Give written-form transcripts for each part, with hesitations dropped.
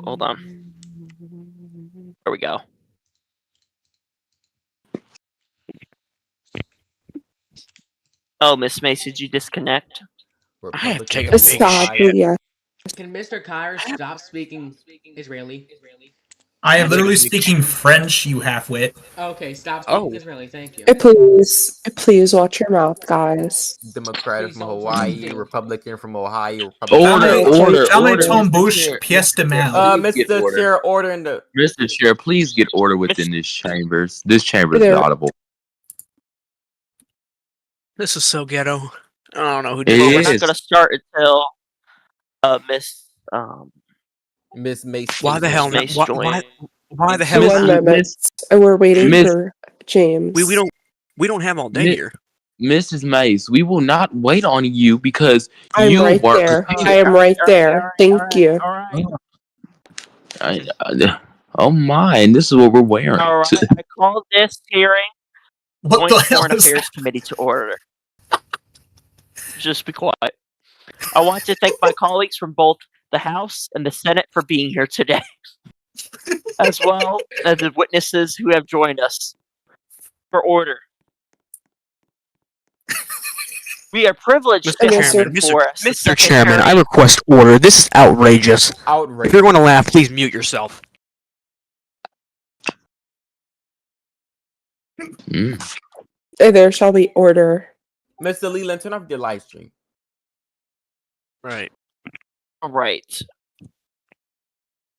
Hold on. There we go. Oh, Miss Mace, did you disconnect? I have to take a Republican big Stop, shit. yeah. Can Mr. Kyra stop speaking Israeli? I am literally Literally. speaking French, you halfwit. Okay, stop speaking Oh, Israeli. Thank you. Please watch your mouth, guys. Please Democratic from don't Hawaii, speak. Republican from Ohio, Order, Republican. Jamais order, ton Mr. bouche, Chair. pièce de Mr. Chair, mal. please get Mr. order. Chair, order in the. Mr. Chair, please get order within this chambers. This chamber is There. audible. This is so ghetto. I don't know who It did Well, we're this. not is. going to start until Miss Miss Mace. Why the hell not? Mace Why joined. the hell Miss- One not? moment. And we're waiting Miss- for James. We don't have all day Mi- here. Mrs. Mace, we will not wait on you because I'm you right weren't there. prepared. I am right there. Thank you. All right. Oh my, and this is what we're wearing. All right. I call this hearing What Joint the hell Foreign is Affairs that? Committee to order. Just be quiet. I want to thank my colleagues from both the House and the Senate for being here today, as well as the witnesses who have joined us for order. We are privileged Mr. to Yes, have sir. before us the Mr. Chairman, I Secretary- request order. This is outrageous. If Outrage. you're going to laugh, please mute yourself. Mm. There shall be order. Mr. Leland, turn off your live stream. Right. All right.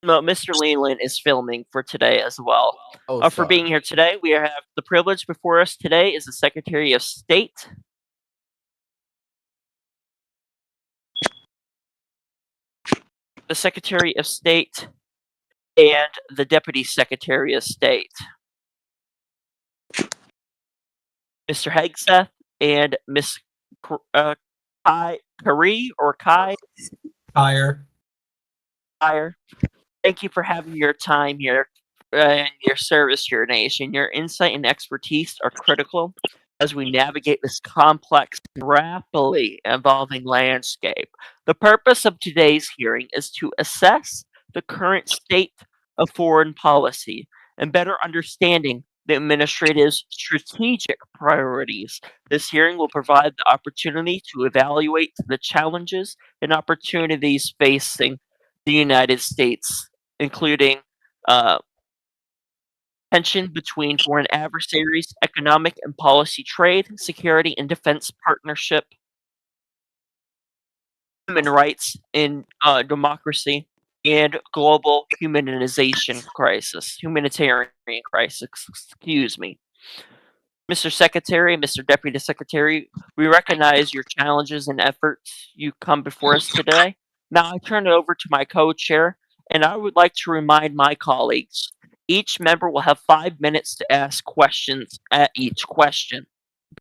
No, Mr. Leland is filming for today as well. Oh, For sorry. being here today, we have the privilege before us today is the Secretary of State. The Secretary of State and the Deputy Secretary of State. Mr. Hegseth and Miss Kai Kari or Kai Fire. Fire. Thank you for having your time here and your service to your nation. Your insight and expertise are critical as we navigate this complex, rapidly evolving landscape. The purpose of today's hearing is to assess the current state of foreign policy and better understanding the administrative's strategic priorities. This hearing will provide the opportunity to evaluate the challenges and opportunities facing the United States, including tension between foreign adversaries, economic and policy trade, security and defense partnership, human rights in democracy, and global humanitarian crisis. Excuse me. Mr. Secretary, Mr. Deputy Secretary, we recognize your challenges and efforts you come before us today. Now I turn it over to my co-chair, and I would like to remind my colleagues, each member will have 5 minutes to ask questions at each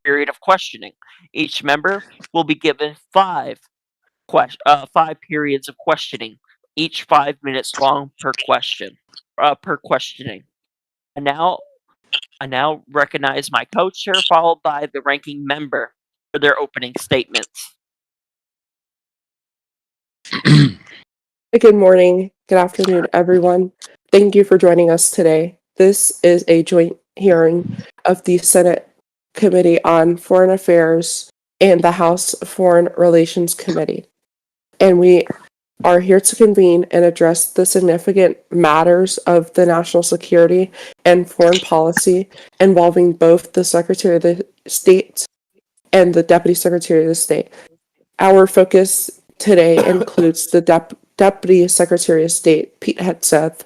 period of questioning. Each member will be given 5 periods of questioning, each 5 minutes long per questioning. And now I now recognize my co-chair, followed by the ranking member for their opening statements. Good morning, good afternoon, everyone. Thank you for joining us today. This is a joint hearing of the Senate Committee on Foreign Affairs and the House Foreign Relations Committee. And we are here to convene and address the significant matters of the national security and foreign policy involving both the Secretary of the State and the Deputy Secretary of the State. Our focus today includes the Deputy Secretary of State, Pete Hegseth,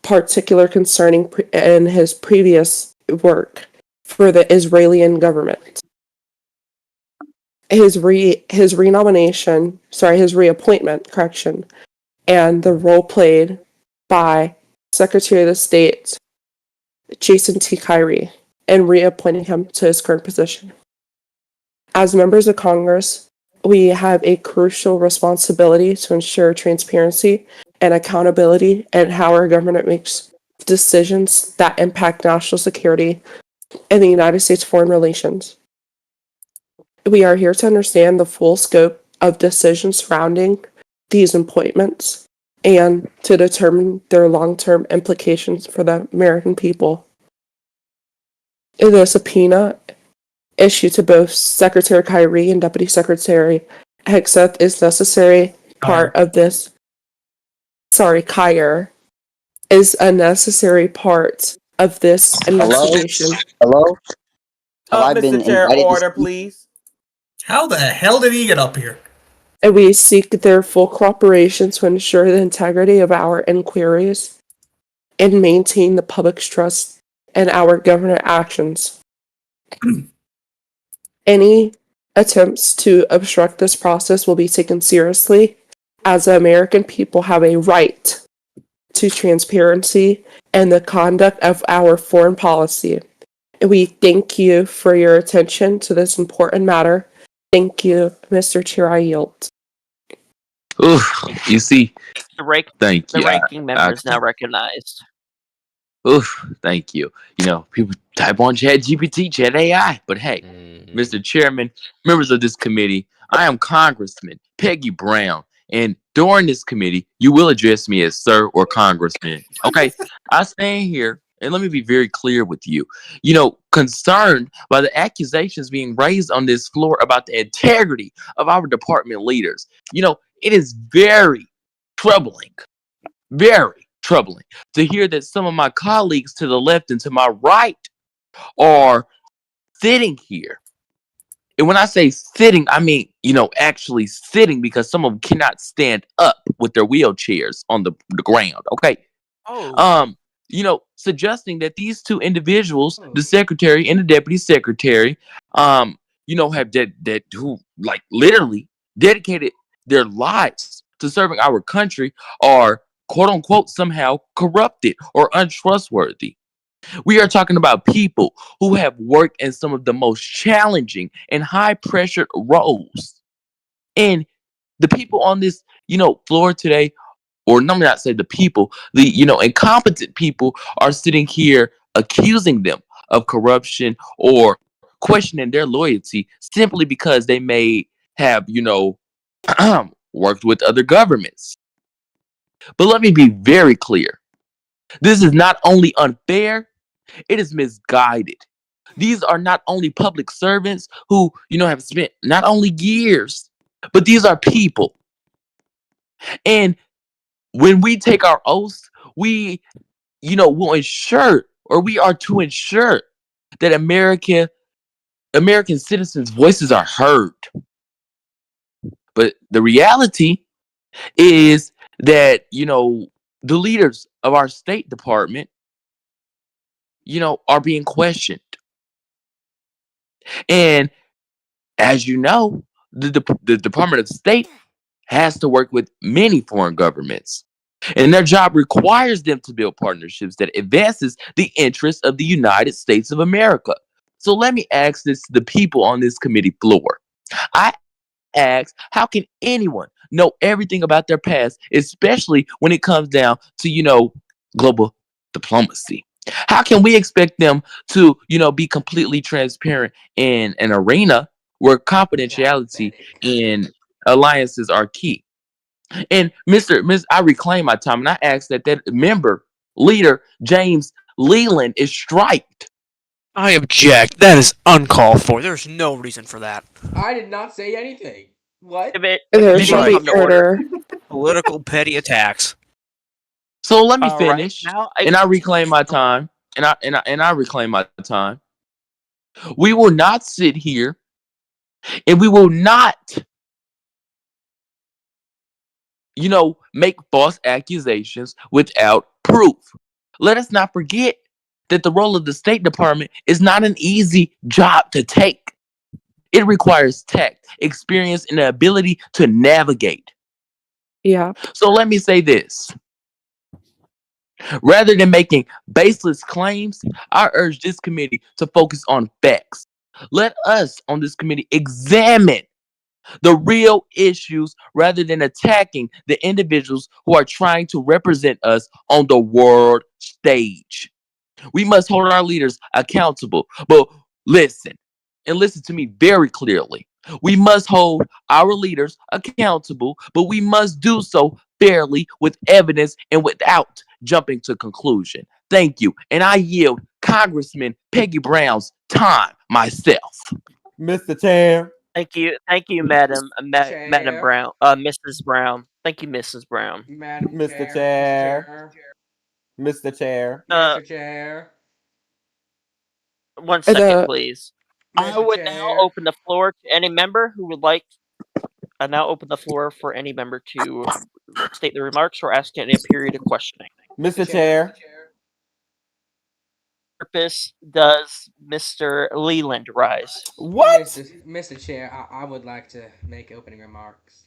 particular concerning in his previous work for the Israeli government. His reappointment, and the role played by Secretary of the State Jason T. Kyrie in reappointing him to his current position. As members of Congress, we have a crucial responsibility to ensure transparency and accountability in how our government makes decisions that impact national security and the United States foreign relations. We are here to understand the full scope of decisions surrounding these appointments and to determine their long-term implications for the American people. The subpoena issued to both Secretary Kyrie and Deputy Secretary Hegseth is necessary part of this. Sorry, Kyer is a necessary part of this investigation. Hello? Have I been Mr. Chair, invited to order, speak? please. How the hell did he get up here? And we seek their full cooperation to ensure the integrity of our inquiries and maintain the public's trust in our government actions. Any attempts to obstruct this process will be taken seriously, as the American people have a right to transparency and the conduct of our foreign policy. And we thank you for your attention to this important matter. Thank you, Mr. Chair. I yield. Oof, you see, thank The you. ranking member is now recognized. Oof, thank you. You know, people type on Chat GPT, Chat AI, but hey, Mr. Chairman, members of this committee, I am Congressman Peggy Brown, and during this committee, you will address me as sir or congressman. Okay, I stand here, and let me be very clear with you. You know, concerned by the accusations being raised on this floor about the integrity of our department leaders. You know, it is very troubling to hear that some of my colleagues to the left and to my right are sitting here. And when I say sitting, I mean, you know, actually sitting, because some of them cannot stand up with their wheelchairs on the ground. Okay. You know, suggesting that these two individuals, the secretary and the deputy secretary, you know, have who like literally dedicated their lives to serving our country, are quote unquote somehow corrupted or untrustworthy. We are talking about people who have worked in some of the most challenging and high pressured roles. And the people on this, you know, floor today, or let me not say the people, the, you know, incompetent people are sitting here accusing them of corruption or questioning their loyalty simply because they may have, you know, worked with other governments. But let me be very clear. This is not only unfair, it is misguided. These are not only public servants who, you know, have spent not only years, but these are people. And when we take our oaths, we, you know, will ensure, or we are to ensure, that American citizens' voices are heard. But the reality is that, you know, the leaders of our State Department, you know, are being questioned. And as you know, the Department of State has to work with many foreign governments. And their job requires them to build partnerships that advances the interests of the United States of America. So let me ask this to the people on this committee floor. I ask, how can anyone know everything about their past, especially when it comes down to, you know, global diplomacy? How can we expect them to, you know, be completely transparent in an arena where confidentiality and alliances are key? And I reclaim my time, and I ask that member, leader James Leland, is striked. I object. That is uncalled for. There's no reason for that. I did not say anything. What? There shall be come to order. Political petty attacks. So let me All right, finish, now and I reclaim my time, and I reclaim my time. We will not sit here, and we will not, you know, make false accusations without proof. Let us not forget that the role of the State Department is not an easy job to take. It requires tact, experience, and the ability to navigate. Yeah. So let me say this. Rather than making baseless claims, I urge this committee to focus on facts. Let us on this committee examine the real issues rather than attacking the individuals who are trying to represent us on the world stage. We must hold our leaders accountable. But listen, and listen to me very clearly. We must hold our leaders accountable, but we must do so fairly with evidence and without jumping to conclusion. Thank you. And I yield Congressman Peggy Brown's time myself. Mr. Chair. Thank you, Madam Chair. Brown, Mrs. Brown. Thank you, Mrs. Brown. Madam Mr. Chair. Mr. Chair. Uh, Mr. Chair. 1 second, The- please. I Mr. would Chair. now open the floor to any member who would like. I now open the floor for any member to state their remarks or ask any period of questioning. Mr. Chair. Purpose does Mr. Leland rise? What? Mr. Chair, I would like to make opening remarks.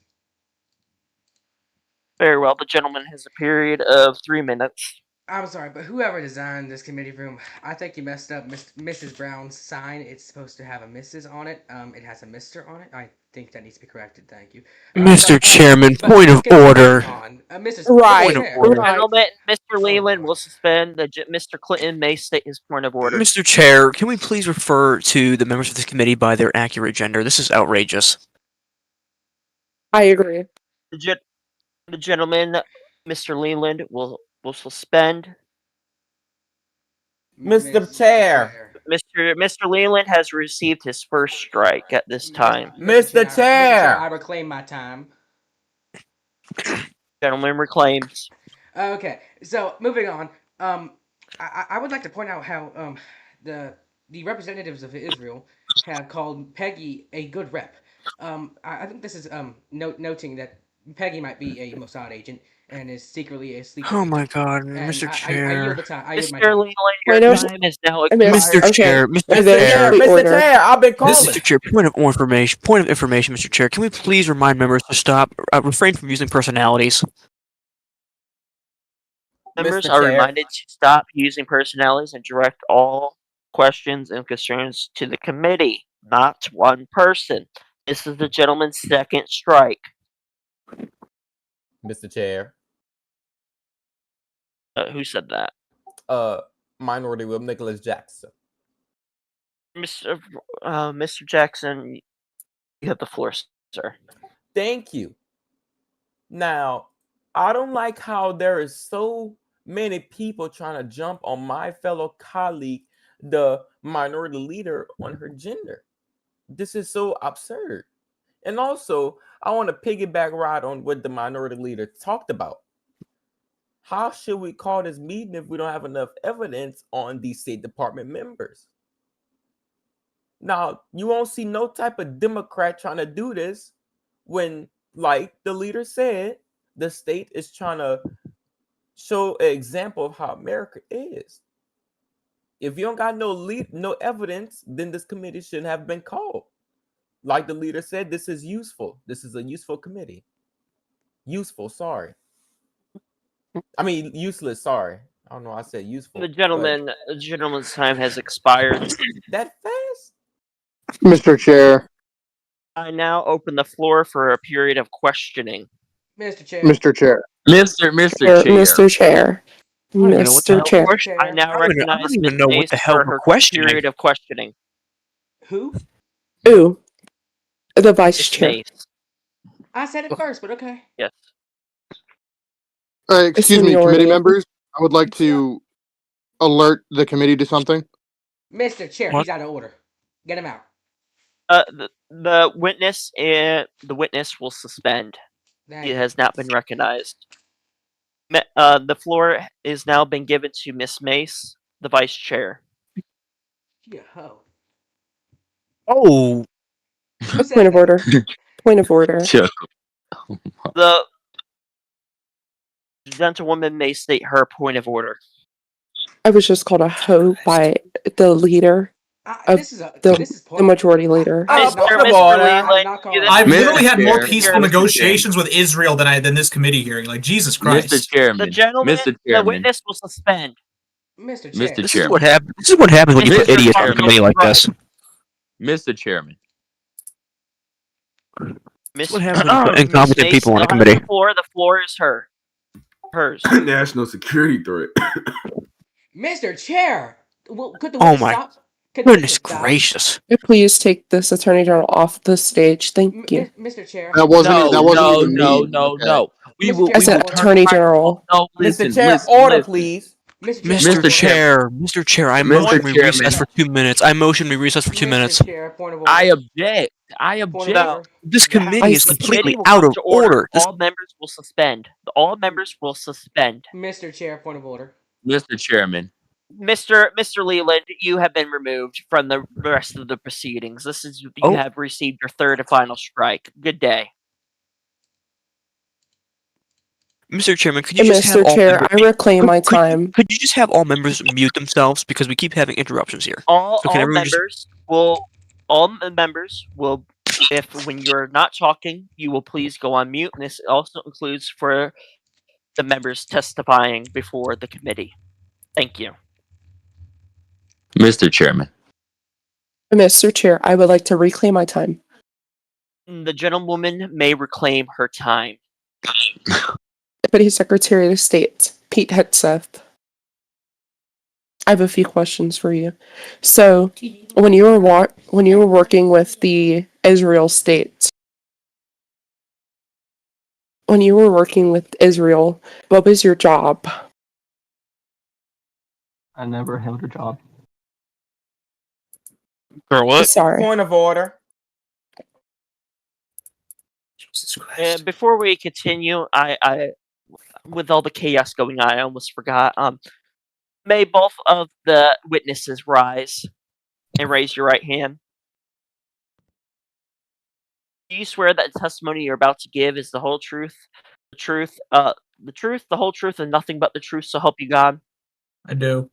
Very well. The gentleman has a period of 3 minutes. I'm sorry, but whoever designed this committee room, I think you messed up Mrs. Brown's sign. It's supposed to have a Mrs. on it. It has a Mr. on it. I think that needs to be corrected. Thank you. Mr. Chairman, but point of continue order. on. Mrs. Right, Point of Chair. order. Gentlemen, Mr. Leland will suspend. Mr. Clinton may state his point of order. Mr. Chair, can we please refer to the members of this committee by their accurate gender? This is outrageous. I agree. The gentleman, Mr. Leland, will suspend. Mr. Chair. Mr. Leland has received his first strike at this time. Mr. Chair. I reclaim my time. Gentleman reclaims. Okay, so moving on. I would like to point out how the representatives of Israel have called Peggy a good rep. I think this is noting that Peggy might be a Mossad agent and is secretly a sleeper. Oh agent. my God, And Mr. I Chair. yield the time. I yield my Mr. time. Leland, Point your of- time is now I mean, expired. Mr. Okay. Chair, Mr. And Mr. then Chair. the Mr. order. Chair. I've been calling. Mr. Chair, point of information, Mr. Chair. Can we please remind members to stop, refrain from using personalities? Members Mr. are Chair. reminded to stop using personalities and direct all questions and concerns to the committee, not to one person. This is the gentleman's second strike. Mr. Chair. Who said that? Minority Whip Nicholas Jackson. Mr. Jackson, you have the floor, sir. Thank you. Now, I don't like how there is so many people trying to jump on my fellow colleague, the minority leader, on her gender. This is so absurd. And also, I want to piggyback right on what the minority leader talked about. How should we call this meeting if we don't have enough evidence on these State Department members? Now, you won't see no type of Democrat trying to do this when, like the leader said, the state is trying to show an example of how America is. If you don't got no evidence, then this committee shouldn't have been called. Like the leader said, this is useful. This is a useful committee. Useful, sorry. I mean, useless, sorry. I don't know, I said useful. The gentleman's time has expired. That fast? Mr. Chair. I now open the floor for a period of questioning. Mr. Chair. Mr. Chair. Mr. Chair. Mr. Chair. don't even know what the Mr. Chair. I now I don't recognize even Ms. know what Mace the hell for we're her questioning. period of questioning. Who? Ooh. The vice Ms. chair. Mace. I said it first, but okay. Yes. Excuse me, Seniority. committee members. I would like to alert the committee to something. Mr. Chair, What? he's out of order. Get him out. The witness will suspend. Thank It you. has not been recognized. The floor is now been given to Miss Mace, the vice chair. You hoe. Oh, Who said Point of that? order. Point of order. Sure. The gentlewoman may state her point of order. I was just called a hoe by the leader, This is the majority leader. Oh, Mr. point of Mr. order. Leland, you I've Mr. literally had more Chair. peaceful Mr. negotiations with Israel than this committee hearing. Like, Jesus Christ. Mr. Chairman. the gentleman, Mr. the Chairman. witness will suspend. Mr. Chair. Mr. this is Chairman. what happens. This is what happens when you put Mr. idiots on a Chairman. committee like this. Mr. Chairman. Miss, what happens when you put Miss incompetent Mace people on a still has committee. The floor is hers. National security threat. Mr. Chair. Well, could the Oh witness my stop? Could the Goodness witness stop? gracious. Please take this attorney general off the stage. Thank you. Mr. Chair. That wasn't No, that wasn't no, even no, me. no, Okay. no. We Mr. will. Chair, As We an will point of turn order. attorney the general. microphone. No, listen, Mr. Chair, listen, order, listen. please. Mr. Chair, Mr. point of Chair, Mr. Chair, I Mr. motion we Chairman. recess for 2 minutes. I motion we recess for 2 order. minutes. Mr. Chair, point of order. I object. I Point of object. No. order. This The House- committee is The The committee completely will out come of to order. order. This All members will suspend. All members will suspend. Mr. Chair, point of order. Mr. Chairman. Mr. Leland, you have been removed from the rest of the proceedings. You Oh. have received your third and final strike. Good day. Mr. Chairman, could you And just have Mr. all Chair, members, I reclaim my time. could you just have all members mute themselves because we keep having interruptions here? All So can everyone just- members will, if when you're not talking, you will please go on mute. And this also includes for the members testifying before the committee. Thank you. Mr. Chairman. Mr. Chair, I would like to reclaim my time. The gentlewoman may reclaim her time. Deputy Secretary of State, Pete Hegseth. I have a few questions for you. So, when you were working with the Israel state, when you were working with Israel, what was your job? I never held a job. Girl, what? Sorry. Point of order. Jesus Christ. Before we continue, I with all the chaos going on, I almost forgot. May both of the witnesses rise and raise your right hand. Do you swear that the testimony you're about to give is the whole truth, the truth, the whole truth, and nothing but the truth, so help you God? I do.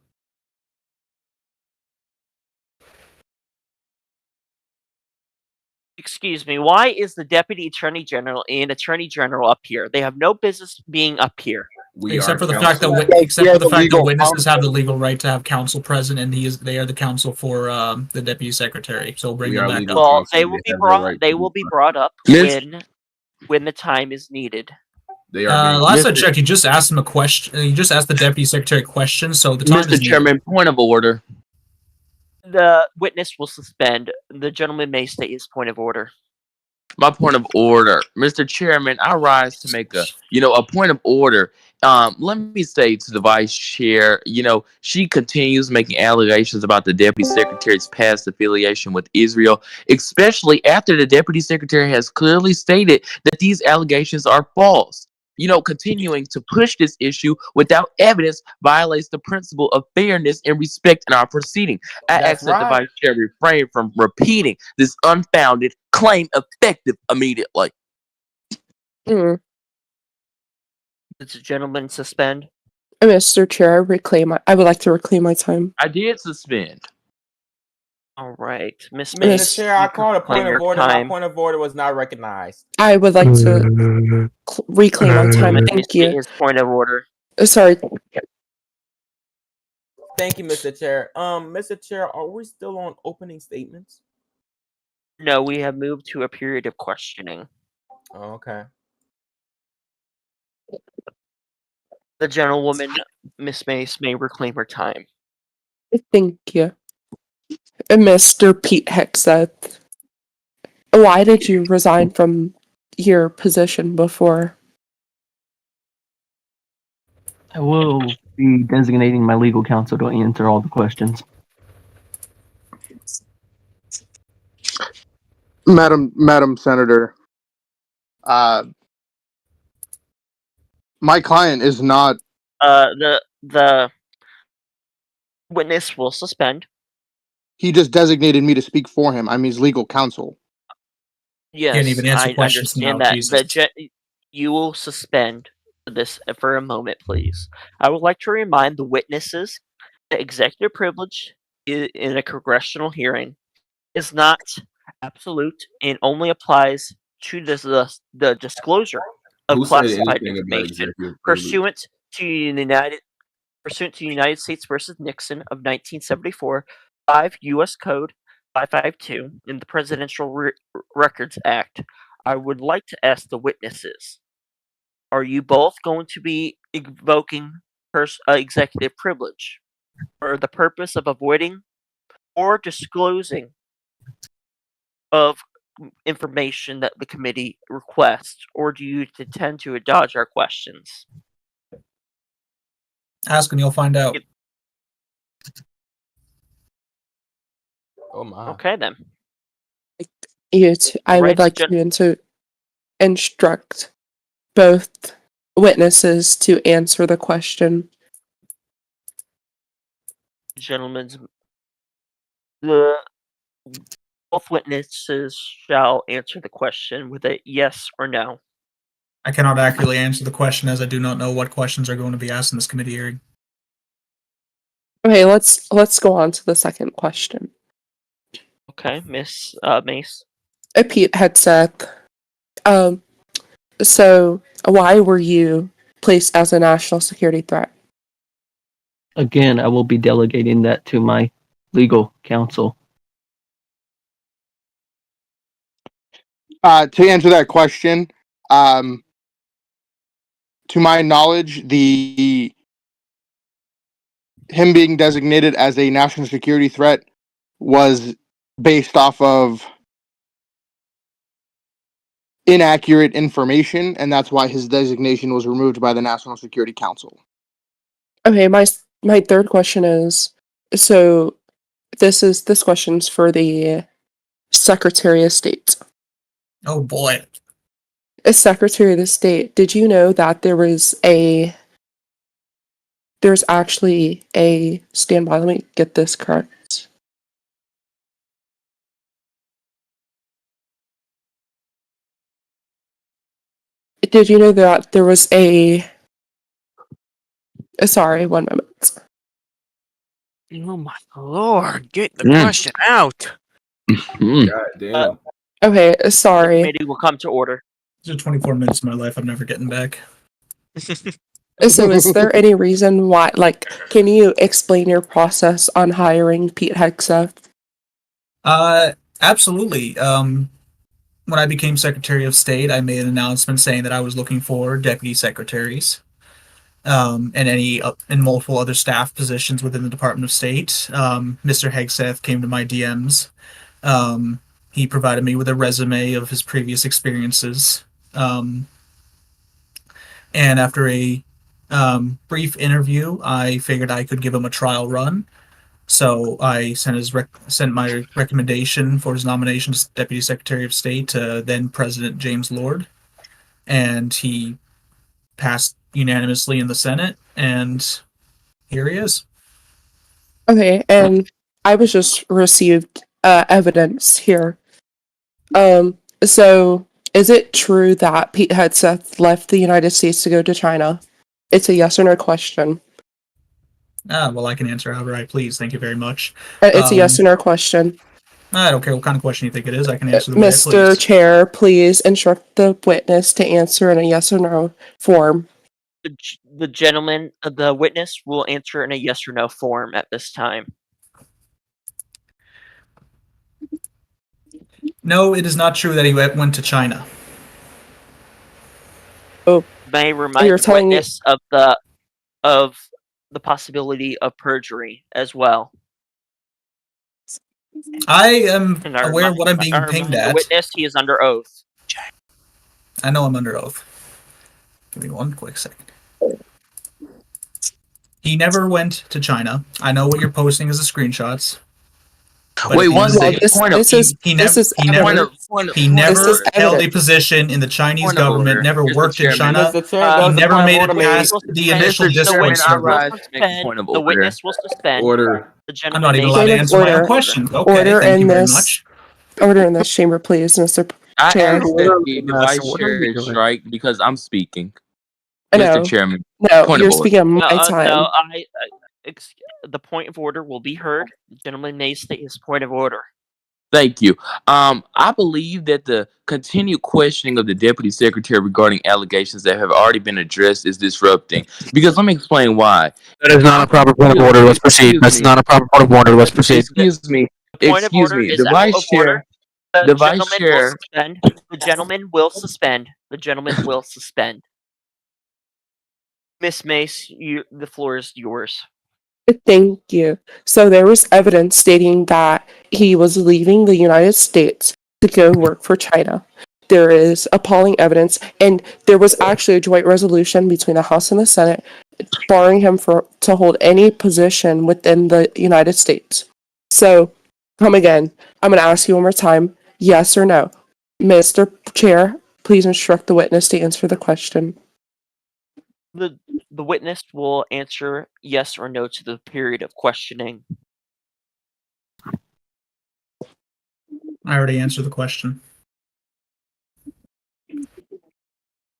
Excuse me, why is the Deputy Attorney General and Attorney General up here? They have no business being up here. Except for the fact that witnesses have the legal right to have counsel present, and they are the counsel for the deputy secretary. So we'll bring them back up. Well, they will be brought. They will be brought up Miss- when the time is needed. Last I checked, you just asked him a question. You just asked the deputy secretary questions. So the time Mr. is Chairman, point of order. The witness will suspend. The gentleman may state his point of order. My point of order, Mr. Chairman, I rise to make a point of order. Let me say to the vice chair, she continues making allegations about the deputy secretary's past affiliation with Israel, especially after the deputy secretary has clearly stated that these allegations are false. Continuing to push this issue without evidence violates the principle of fairness and respect in our proceeding. I That's ask that the right. vice chair refrain from repeating this unfounded claim effective immediately. Mm. Does the gentleman suspend? Mr. Chair, I would like to reclaim my time. I did suspend. All right, Miss Mr. Mace, Chair, I you can called a reclaim point of your order. My time. point of order was not recognized. I would like to reclaim my time. Gentleman may Thank state you. his point of order. Sorry. Thank you, Mr. Chair. Mr. Chair, are we still on opening statements? No, we have moved to a period of questioning. Oh, okay. The gentlewoman, Miss Mace, may reclaim her time. Thank you. Mr. Pete Hegseth, why did you resign from your position before? I will be designating my legal counsel to answer all the questions. Madam Senator, my client is not. The witness will suspend. He just designated me to speak for him. I'm his legal counsel. Yes, Can't even answer I questions understand now, that. Jesus. You will suspend this for a moment, please. I would like to remind the witnesses that executive privilege in a congressional hearing is not absolute and only applies to the disclosure of classified information pursuant to United States versus Nixon of 1974, 5 U.S. Code 552, in the Presidential Records Act. I would like to ask the witnesses: are you both going to be invoking executive privilege for the purpose of avoiding or disclosing of information that the committee requests, or do you intend to dodge our questions? Ask and you'll find out. Oh my. Okay, then. I would Right, like you to instruct both witnesses to answer the question. Gentlemen's, both witnesses shall answer the question with a yes or no. I cannot accurately answer the question as I do not know what questions are going to be asked in this committee hearing. Okay, let's go on to the second question. Okay, Miss Mace. Pete Hegseth, so why were you placed as a national security threat? Again, I will be delegating that to my legal counsel. To answer that question, to my knowledge, him being designated as a national security threat was based off of inaccurate information, and that's why his designation was removed by the National Security Council. Okay, my third question is, so this question's for the Secretary of State. Oh boy. As Secretary of the State, did you know that there's actually a standby? Let me get this correct. Did you know that there was a... Sorry, 1 moment. Oh my lord, get the question out. God damn. Okay, The sorry. committee will come to order. These are 24 minutes of my life I'm never getting back. So is there any reason why, can you explain your process on hiring Pete Hegseth? Absolutely. When I became Secretary of State, I made an announcement saying that I was looking for deputy secretaries, and multiple other staff positions within the Department of State. Mr. Hegseth came to my DMs. He provided me with a resume of his previous experiences. And after a brief interview, I figured I could give him a trial run. So I sent my recommendation for his nomination as Deputy Secretary of State to then President James Lord, and he passed unanimously in the Senate, and here he is. Okay, and I was just received evidence here. So is it true that Pete Hegseth left the United States to go to China? It's a yes or no question. Well, I can answer however I please. Thank you very much. It's a yes or no question. I don't care what kind of question you think it is. I can answer the way I please. Mr. Chair, please instruct the witness to answer in a yes or no form. The gentleman, the witness, will answer in a yes or no form at this time. No, it is not true that he went to China. Oh, may remind the witness of the possibility of perjury as well. I am aware of what I'm being pinged at. The witness, he is under oath. I know I'm under oath. Give me 1 quick second. He never went to China. I know what you're posting as the screenshots. Wait, one second. He never held a position in the Chinese government, never worked in China. He never made it past the initial discourse. The witness will suspend. Order. I'm not even allowed to answer my own question. Okay, thank you very much. Order in this chamber, please, Mr. I Chair. asked that the vice chair strike because I'm speaking. I know. Mr. Chairman. No, you're speaking on my time. No, the point of order will be heard. The gentleman may state his point of order. Thank you. I believe that the continued questioning of the deputy secretary regarding allegations that have already been addressed is disrupting. Because let me explain why. That is not a proper point of order. Let's proceed. That's not a proper point of order. Let's proceed. Excuse me. Excuse me. The vice chair. The vice chair. The gentleman will suspend. The gentleman will suspend. Miss Mace, the floor is yours. Thank you. So there was evidence stating that he was leaving the United States to go work for China. There is appalling evidence, and there was actually a joint resolution between the House and the Senate barring him to hold any position within the United States. So, come again. I'm going to ask you one more time, yes or no. Mr. Chair, please instruct the witness to answer the question. The witness will answer yes or no to the period of questioning. I already answered the question.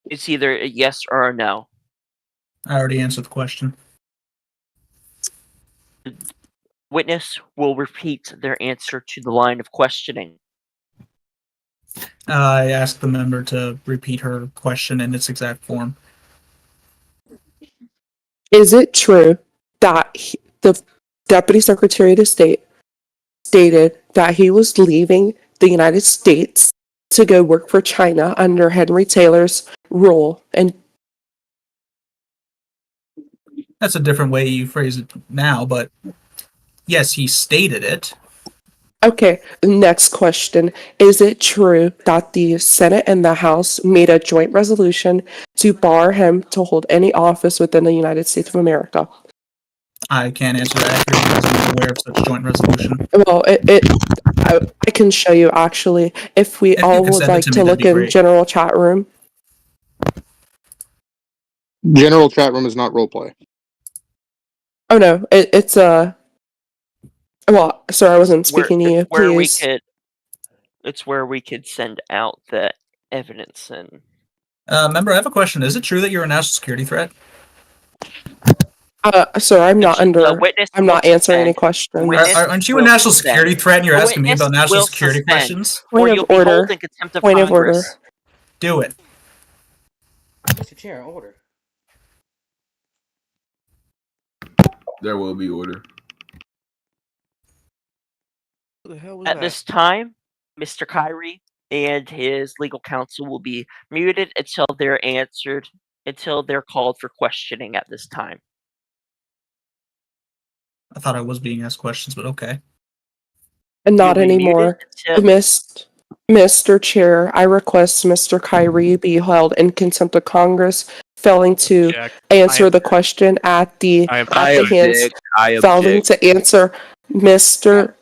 It's either a yes or a no. I already answered the question. Witness will repeat their answer to the line of questioning. I asked the member to repeat her question in its exact form. Is it true that the Deputy Secretary of State stated that he was leaving the United States to go work for China under Henry Taylor's rule? And That's a different way you phrase it now, but yes, he stated it. okay, next question. Is it true that the Senate and the House made a joint resolution to bar him to hold any office within the United States of America? I can't answer that because I'm not aware of such joint resolution. Well, I can show you actually. If we If you all could would send it like to to me, that'd look be in great. general chat room. General chat room is not roleplay. Oh no, it's a. Well, sir, I wasn't speaking to you. Please. It's where we could send out the evidence and. Member, I have a question. Is it true that you're a national security threat? Sir, I'm not under. Witness I'm will not answering any suspend. questions. Witness Aren't you a will national suspend. security threat and you're The asking me about witness national will security suspend. questions? Or Point you'll of be order. held in contempt of Point of order. Congress. Do it. Mr. Chair, order. There will be order. Who the hell was At that? this time, Mr. Kyrie and his legal counsel will be muted until they're called for questioning at this time. I thought I was being asked questions, but okay. And not You'll be muted anymore. until- Mr. Chair, I request Mr. Kyrie be held in contempt of Congress, failing to answer the question at the hands, failing to answer Mr.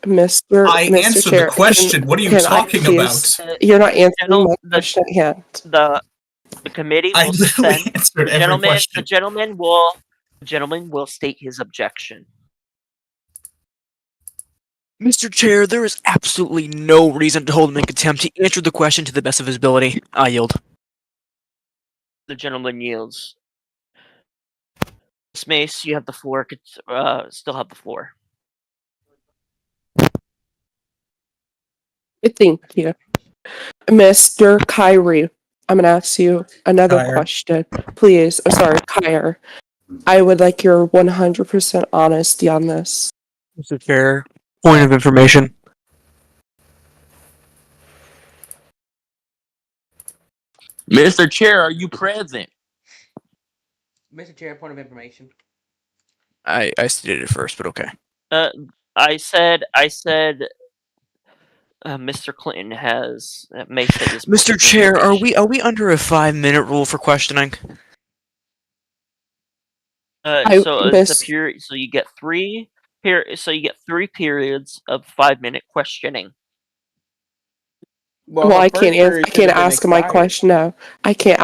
I answered Chair. the question. What are you talking please- about? You're not answering my question at hand. The committee I will literally suspend. answered every question. The gentleman will state his objection. Mr. Chair, there is absolutely no reason to hold him in contempt. He answered the question to the best of his ability. I yield. The gentleman yields. Ms. Mace, you have the floor. Still have the floor. Thank you. Mr. Kyrie, I'm going to ask you another Kyrie. question. Please, Kyrie. I would like your 100% honesty on this. Mr. Chair, point of information. Mr. Chair, are you present? Mr. Chair, point of information. I stated it first, but okay. I said Mr. Clinton may say this. Mr. Chair, are we under a 5-minute rule for questioning? It's a period. So you get three periods of 5-minute questioning. Well, I can't ask my question. No, I can't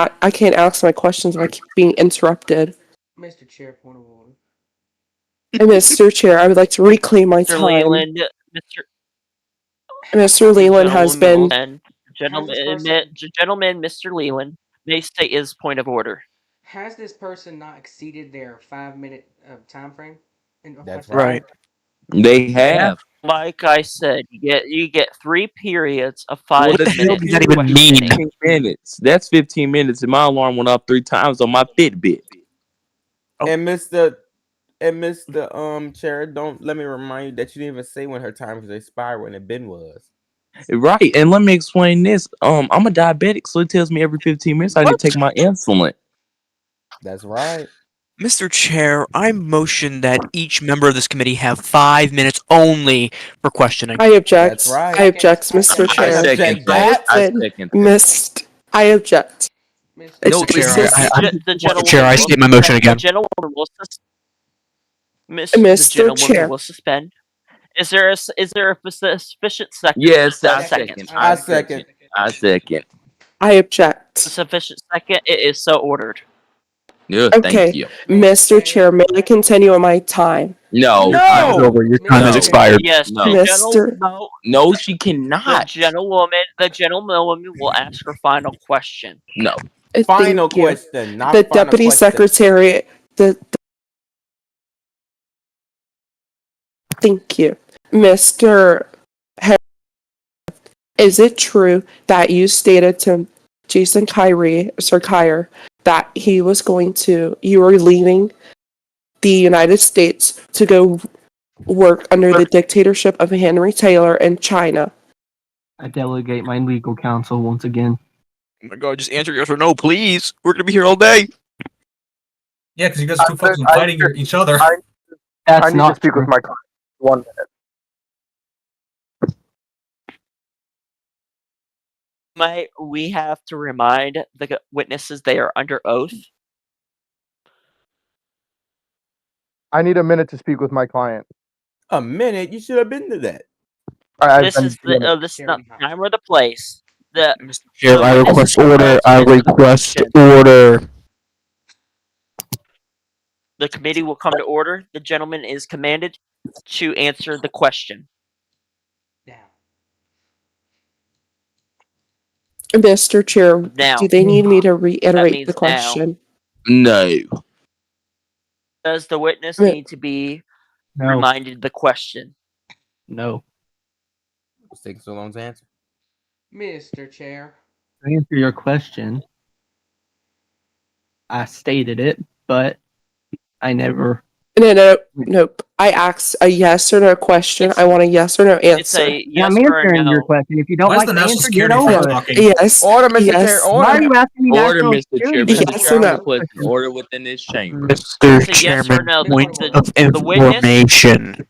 ask my questions if I keep being interrupted. Mr. Chair, point of order. And Mr. Chair, I would like to reclaim my Mr. time. Leland, Mr. Leland has been. Gentleman, Mr. Leland may state his point of order. Has this person not exceeded their 5-minute time frame? That's Right. They have. Like I said, you get 3 periods of What 5 the hell minutes. does that even mean? 15 minutes. That's 15 minutes, and my alarm went off 3 times on my Fitbit. And Mr. Chair, don't let me remind you that you didn't even say when her time was expired when it been was. Right, and let me explain this. I'm a diabetic, so it tells me every 15 minutes I need to take my insulin. That's right. Mr. Chair, I motion that each member of this committee have 5 minutes only for questioning. I object. That's right. I object, Mr. I Chair. second that. I Listen, second that. I object. Mr. No, Mr. Chair, it's- The Mr. gentlewoman Chair, I will state my motion suspend- again. The gentlewoman will Mr. The gentlewoman Chair. will suspend. Is there a sufficient second? Yes, I Second. second. I second. I second. I object. Sufficient second. It is so ordered. Yeah, Okay. thank you. Mr. Chair, may I continue on my time? No. No! It's over. Your time has No. expired. Yes, No. the Mr. No, she The cannot. gentlewoman will ask her final question. No. Final Thank you. question, not The final Deputy question. Secretary, thank you. Mr. Is it true that you stated to Jason Sir Kyer, that you were leaving the United States to go work under the dictatorship of Henry Taylor in China? I delegate my legal counsel once again. Oh my god, just answer yes or no, please. We're gonna be here all day. Yeah, because you guys are too focused on fighting each other. That's not true. my client. 1 minute. We have to remind the witnesses they are under oath. I need a minute to speak with my client. A minute? You should have been to that. This is not the time or the place. Mr. Chair, The I witness request order. I answer the request question. order. The committee will come to order. The gentleman is commanded to answer the question. Now. Mr. Chair, Now, do they need me to reiterate means the now. question? No. does the witness Yeah. need to be No. reminded the question? No. It's taking so long to answer. Mr. Chair. To answer your question, I stated it, but I never. Nope. I asked a yes or no question. I want a yes or no It's answer. a yes I'm or a answering no. your question. If you don't Why is like the the national answer, get security over force it. talking? Yes. Order, Mr. Yes. Chair. Why are Order. you asking me Order, national Mr. Chair. security? Mr. Yes Chair, or no? requesting order within this chamber. Mr. It's a yes or Chairman, no. point The- of the witness- information.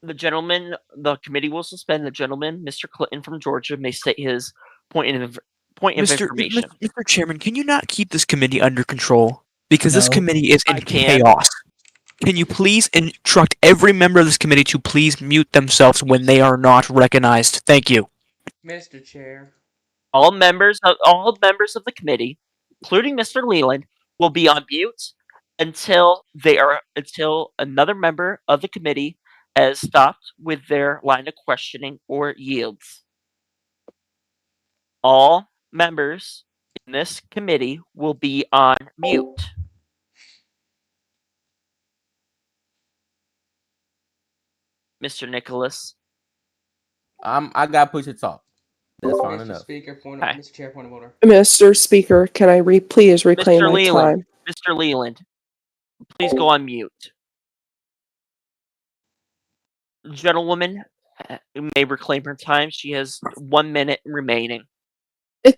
The committee will suspend the gentleman, Mr. Clinton from Georgia, may state his point of information. Mr. Chairman, can you not keep this committee under control? Because this No. committee is in I can. chaos. Can you please instruct every member of this committee to please mute themselves when they are not recognized? Thank you. Mr. Chair. All members of the committee, including Mr. Leland, will be on mute until another member of the committee has stopped with their line of questioning or yields. All members in this committee will be on mute. Mr. Nicholas. I got push to talk. That's fine Mr. enough. Speaker, Hi. Mr. Chair, point of order. Mr. Speaker, can I please reclaim Mr. my Leland. time? Mr. Leland, please go on mute. Gentlewoman may reclaim her time. She has 1 minute remaining.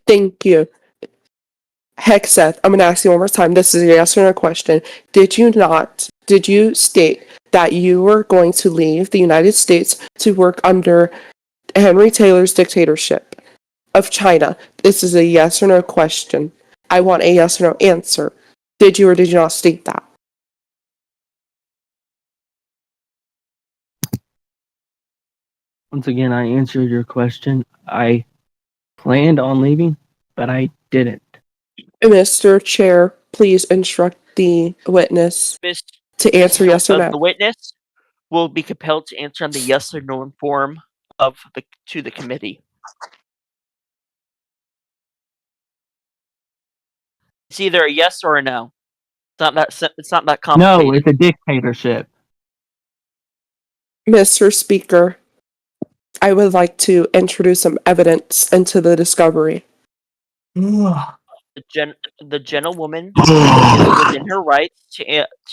Thank you. Hexeth, I'm going to ask you one more time. This is a yes or no question. Did you state that you were going to leave the United States to work under Henry Taylor's dictatorship of China? This is a yes or no question. I want a yes or no answer. Did you or did you not state that? Once again, I answered your question. I planned on leaving, but I didn't. Mr. Chair, please instruct the witness Miss to answer yes or the no. witness will be compelled to answer on the yes or no form to the committee. It's either a yes or a no. It's not that complicated. No, it's a dictatorship. Mr. Speaker, I would like to introduce some evidence into the discovery. The gentlewoman is within her rights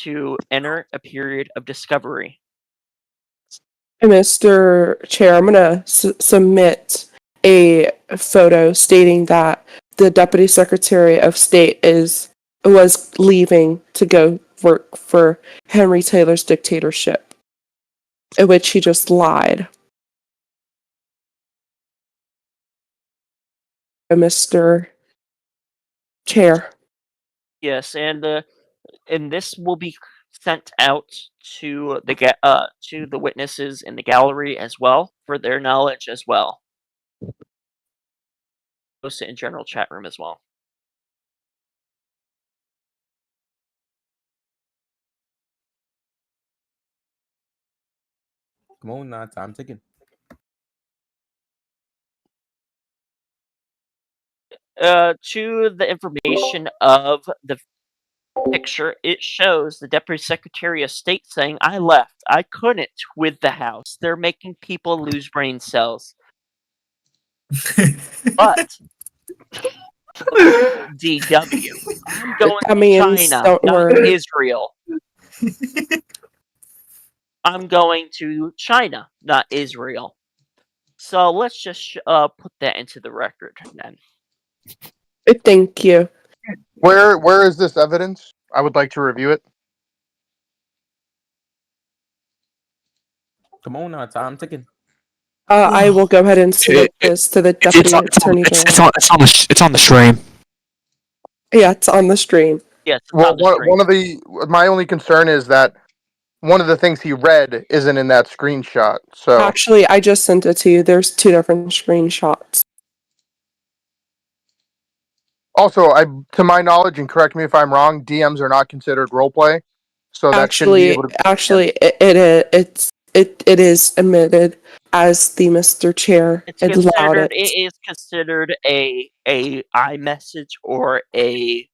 to enter a period of discovery. Mr. Chair, I'm going to submit a photo stating that the Deputy Secretary of State is was leaving to go work for Henry Taylor's dictatorship, in which he just lied. Mr. Chair. Yes, and this will be sent out to the witnesses in the gallery as well for their knowledge as well. Post it in general chat room as well. Come on now, time ticking. To the information of the picture, it shows the Deputy Secretary of State saying, "I left. I couldn't with the House. They're making people lose brain cells." But DW, I'm going to Means, China, don't not worry. Israel. I'm going to China, not Israel. So let's just put that into the record then. Thank you. Where is this evidence? I would like to review it. Come on now, time ticking. I will go ahead and submit this to the Deputy Attorney General. It's on the stream. Yeah, it's on the stream. Yes. Well, my only concern is that one of the things he read isn't in that screenshot. So Actually, I just sent it to you. There's 2 different screenshots. also, to my knowledge, and correct me if I'm wrong, DMs are not considered roleplay. So that shouldn't be able to. Actually, it is admitted as the Mr. Chair allowed it. It is considered a iMessage or a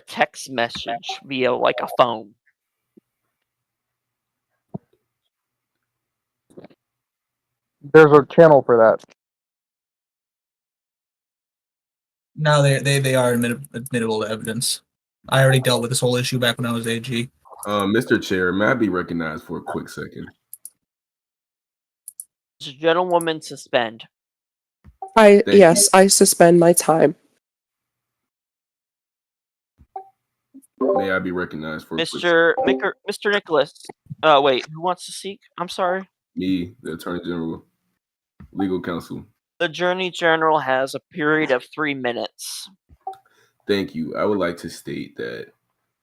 text message via like a phone. There's a channel for that. No, they are admittable to evidence. I already dealt with this whole issue back when I was AG. Mr. Chair, may I be recognized for a quick second? Gentlewoman, suspend. Yes, I suspend my time. May I be recognized for a quick Mr. Nicholas. Wait, who wants to speak? I'm sorry. Me, the Attorney General, Legal Counsel. The Attorney General has a period of 3 minutes. Thank you. I would like to state that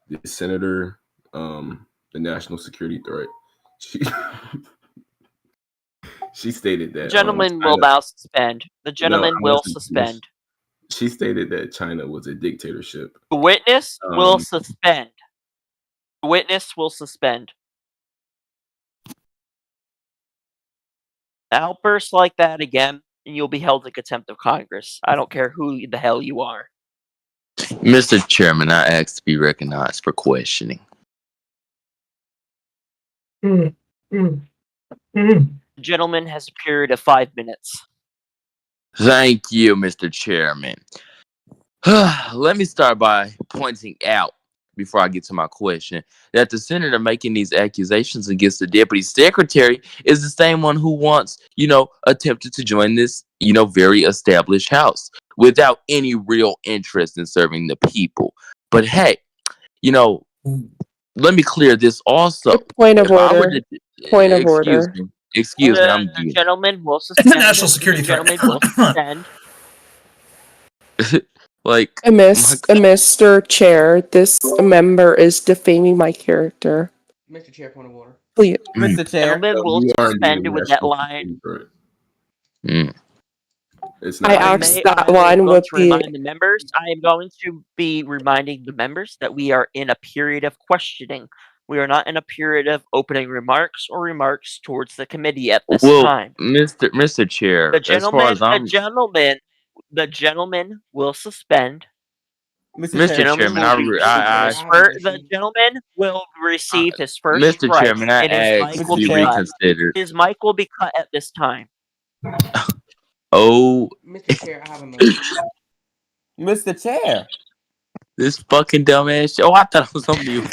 the Senator, the national security threat, she stated that The gentleman will now suspend. The gentleman will suspend. She stated that China was a dictatorship. The witness will suspend. The witness will suspend. Outbursts like that again, and you'll be held in contempt of Congress. I don't care who the hell you are. Mr. Chairman, I ask to be recognized for questioning. The gentleman has a period of 5 minutes. Thank you, Mr. Chairman. Let me start by pointing out, before I get to my question, that the senator making these accusations against the deputy secretary is the same one who once, attempted to join this, very established house without any real interest in serving the people. But hey, let me clear this also. Point of order. Excuse me. The gentleman will suspend. It's a national security threat. Will suspend. Mr. Chair, this member is defaming my character. Mr. Chair, point of order. Please. Mr. The Chair. gentleman will suspend with that line. I asked that line would be. Remind the members. I am going to be reminding the members that we are in a period of questioning. We are not in a period of opening remarks or remarks towards the committee at this time. Mr. Chair, The gentleman will suspend. Mr. Chairman, the gentleman will receive his first Mr. strike, Chairman, I ask to be reconsidered. His mic will be cut at this time. Oh. Mr. Chair, I have a motion. Mr. Chair. This fucking dumbass. Oh, I thought I was on mute.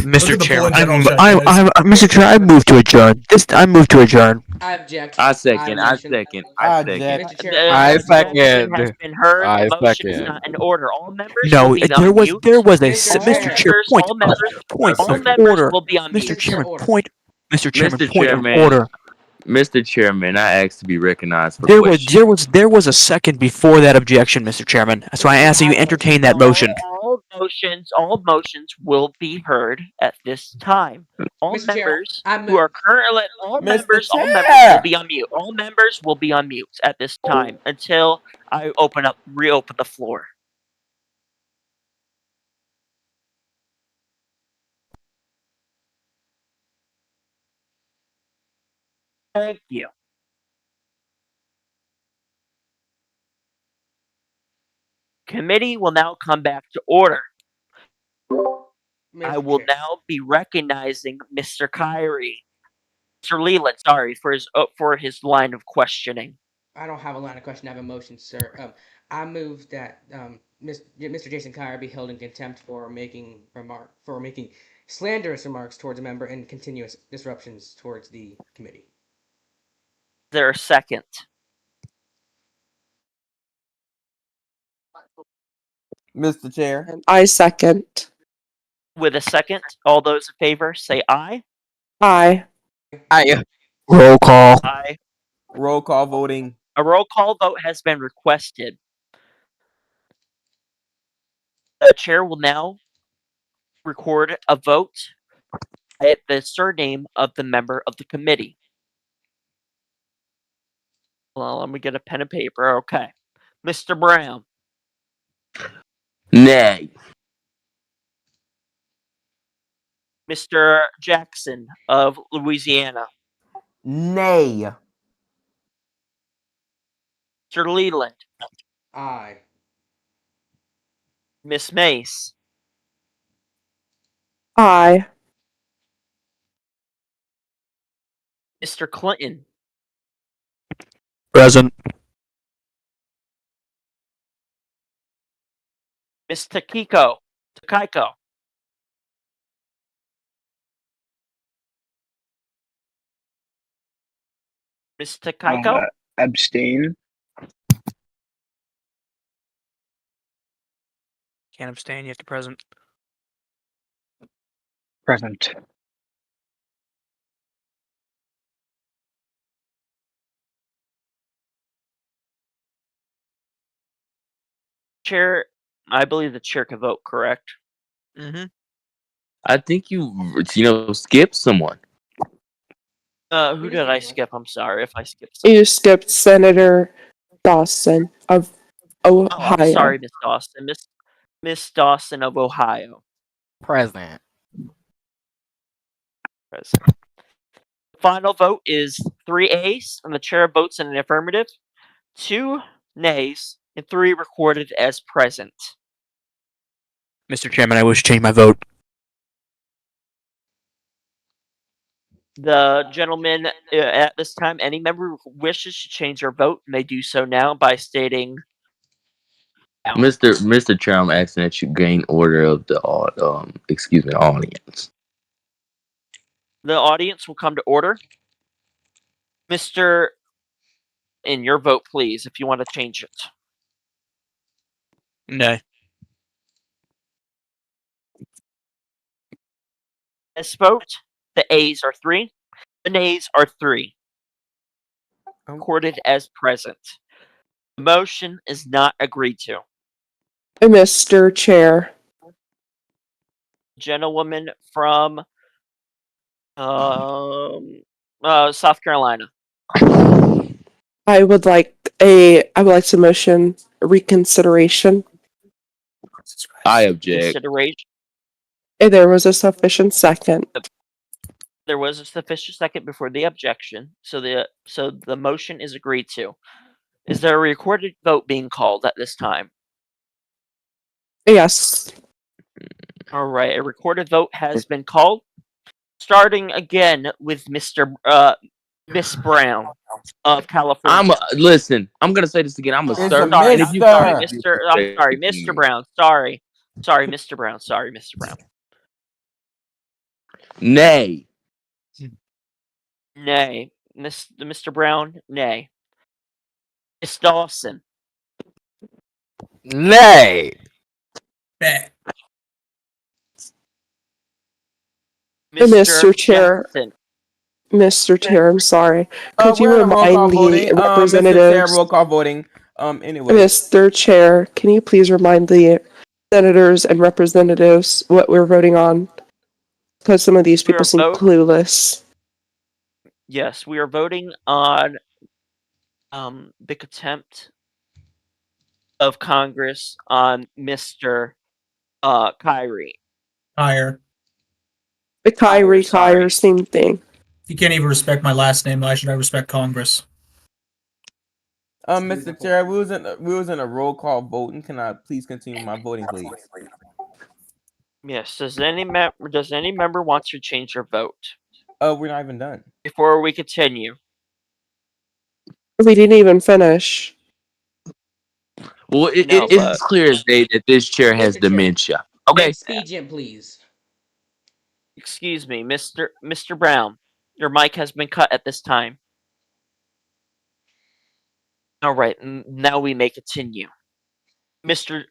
Mr. Chair, Mr. Chair, I move to adjourn. I move to adjourn. I object. I second. I motion. second. I I object. second. Mr. The Chair, I objection has second. been heard. I The motion is second. not in order. All members No, will be there on was mute. there was a Mr. Mr. Chair. Chair point All members, point all second. members order. will be on mute. Mr. Chairman order. point. Mr. Chairman Mr. point of Chairman, order. Mr. Chairman, I asked to be recognized for There question. was a second before that objection, Mr. Chairman. So I ask that you entertain that motion. All motions will be heard at this time. All Mr. Chair, members I'm- who are currently all Mr. members Chair. will be on mute. All members will be on mute at this time until I reopen the floor. Thank you. Committee will now come back to order. I will Chair. now be recognizing Mr. Kyrie. Mr. Leland, sorry, for his line of questioning. I don't have a line of question. I have a motion, sir. I move that Mr. Jason Kyer be held in contempt for making slanderous remarks towards a member and continuous disruptions towards the committee. Is there a second? Mr. Chair. I second. With a second, all those in favor say aye. Aye. Roll call. Aye. Roll call voting. A roll call vote has been requested. The chair will now record a vote at the surname of the member of the committee. Well, let me get a pen and paper. Okay. Mr. Brown. Nay. Mr. Jackson of Louisiana. Nay. Mr. Leland. Aye. Miss Mace. Aye. Mr. Clinton. Present. Miss Takiko. Miss Takiko? Abstain. Can't abstain. You have to present. Present. Chair, I believe the chair can vote, correct? Mm-hmm. I think you skipped someone. Who did I skip? I'm sorry if I skipped someone. You skipped Senator Dawson of Oh, Ohio. I'm sorry, Miss Dawson. Miss Dawson of Ohio. Present. Present. Final vote is 3 A's, and the chair votes in an affirmative, 2 nays, and 3 recorded as present. Mr. Chairman, I wish to change my vote. The gentleman, at this time, any member who wishes to change their vote may do so now by stating. Mr. Chair, I'm asking that you gain order of the audience. The audience will come to order. Mr. In your vote, please, if you want to change it. Nay. This vote, the A's are 3, the nays are 3. Recorded as present. The motion is not agreed to. Mr. Chair. Gentlewoman from South Carolina. I would like to motion reconsideration. I object. Consideration. There was a sufficient second. There was a sufficient second before the objection, so the motion is agreed to. Is there a recorded vote being called at this time? Yes. All right, a recorded vote has been called. Starting again with Miss Brown of California. Listen. I'm gonna say this again. I'm a It's servant. a Sorry, mister. I'm sorry, Mr. Brown. Sorry, Mr. Brown. Sorry, Mr. Brown. Nay. Nay. Mr. Brown, nay. Miss Dawson, Nay. Bet. Mr. Chair. Jackson, Mr. Chair, I'm sorry. Could you We're in a roll call remind the voting. Mr. Chair, representatives? roll call voting. Anyway, Mr. Chair, can you please remind the senators and representatives what we're voting on? Because some of these We people are seem vote- clueless. yes, we are voting on the contempt of Congress on Mr. Kyrie. Higher. The Kyrie, sorry. same thing. If you can't even respect my last name, why should I respect Congress? Mr. Chair, we was in a roll call voting. Can I please continue my voting, please? Yes. Does any member want to change their vote We're not even done. before we continue? We didn't even finish. Well, No, it is clear as day that this chair has Mr. Chair. dementia. Okay. Expedient, please. Excuse me, Mr. Brown. Your mic has been cut at this time. All right, now we may continue. Mr.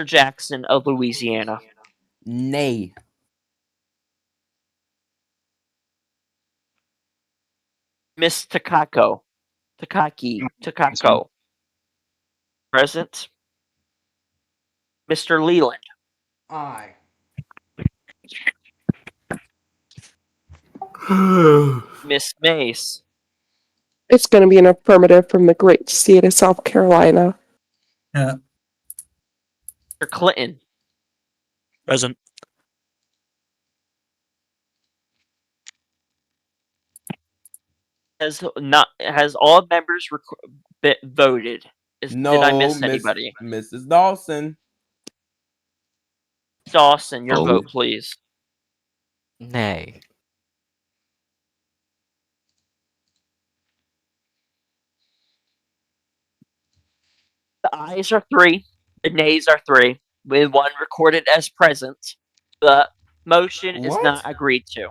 Jackson of Louisiana. Nay. Miss Takako. Present. Mr. Leland. Aye. Miss Mace. It's going to be an affirmative from the great state of South Carolina. Yeah. Mr. Clinton. Present. Has all members voted? No, did I miss anybody? Mrs. Dawson. Dawson, your Oh. vote, please. Nay. The ayes are 3, the nays are 3, with 1 recorded as present. The motion is What? not agreed to.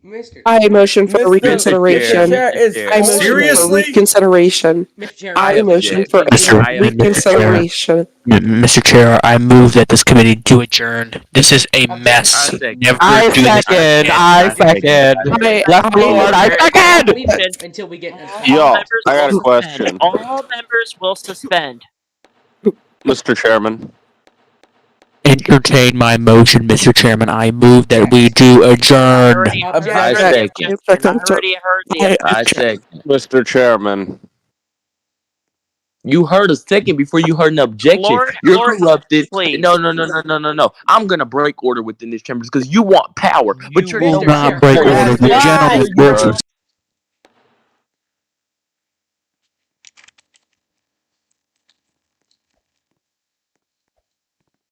Mr. I motion for Mr. reconsideration. Chair is I motion for Seriously? reconsideration. Mr. Chair, I Yes, motion yes. for Mr. reconsideration. Mr. Chair, I move that this committee do adjourn. This is a mess. I second. Never I do this second. again. I second. Left Lord, I second. leave it until we get. Yo, members I got will a question. suspend. All members will suspend. Mr. Chairman. Entertain my motion, Mr. Chairman. I move that we do adjourn. Already heard the I objection. second. I already heard the I second. Mr. Chairman. You heard a second before you heard an objection. Lord, You're Lord, corrupted. please. No. I'm gonna break order within this chamber because you want power, but You you're will no not power. break order. The gentleman's words were